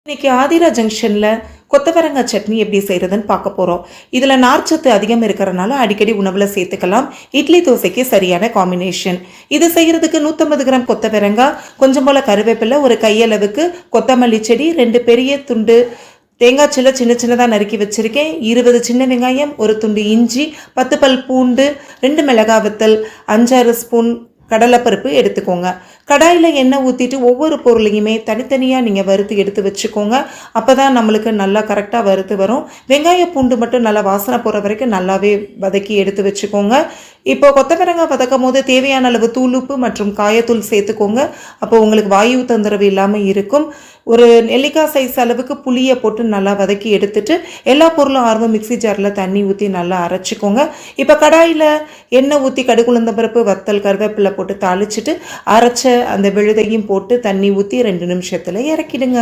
இன்னைக்கு ஆதிரா ஜங்ஷனில் கொத்தவரங்காய் சட்னி எப்படி செய்கிறதுன்னு பார்க்க போகிறோம். இதில் நார்ச்சத்து அதிகம் இருக்கிறனால அடிக்கடி உணவில் சேர்த்துக்கலாம். இட்லி தோசைக்கு சரியான காம்பினேஷன். இது செய்கிறதுக்கு 150 கிராம் கொத்தவரங்காய், கொஞ்சம் போல் கருவேப்பிலை, ஒரு கையளவுக்கு கொத்தமல்லி செடி, 2 பெரிய துண்டு தேங்காய் சில்ல சின்ன சின்னதாக நறுக்கி வச்சுருக்கேன், 20 சின்ன வெங்காயம், ஒரு துண்டு இஞ்சி, 10 பல் பூண்டு, 2 மிளகாய் வத்தல், 5-6 ஸ்பூன் கடலைப்பருப்பு எடுத்துக்கோங்க. கடாயில் எண்ணெய் ஊற்றிட்டு ஒவ்வொரு பொருளையுமே தனித்தனியாக நீங்கள் வறுத்து எடுத்து வச்சுக்கோங்க. அப்போ தான் நம்மளுக்கு நல்லா கரெக்டாக வறுத்து வரும். வெங்காய பூண்டு மட்டும் நல்லா வாசனை போகிற வரைக்கும் நல்லாவே வதக்கி எடுத்து வச்சுக்கோங்க. இப்போ கொத்தவரங்காய் வதக்கும் போது தேவையான அளவு தூளுப்பு மற்றும் காயத்தூள் சேர்த்துக்கோங்க. அப்போ உங்களுக்கு வாயு தொந்தரவு இல்லாமல் இருக்கும். ஒரு நெல்லிக்காய் சைஸ் அளவுக்கு புளியை போட்டு நல்லா வதக்கி எடுத்துட்டு எல்லா பொருளும் ஆர்வம் மிக்சி ஜாரில் தண்ணி ஊற்றி நல்லா அரைச்சிக்கோங்க. இப்போ கடாயில் எண்ணெய் ஊற்றி கடுகு உளுந்தம் பருப்பு, வத்தல், கருவேப்பிலை போட்டு தாளிச்சிட்டு அரைச்ச அந்த விழுதையும் போட்டு தண்ணி ஊற்றி 2 நிமிஷத்தில் இறக்கிடுங்க.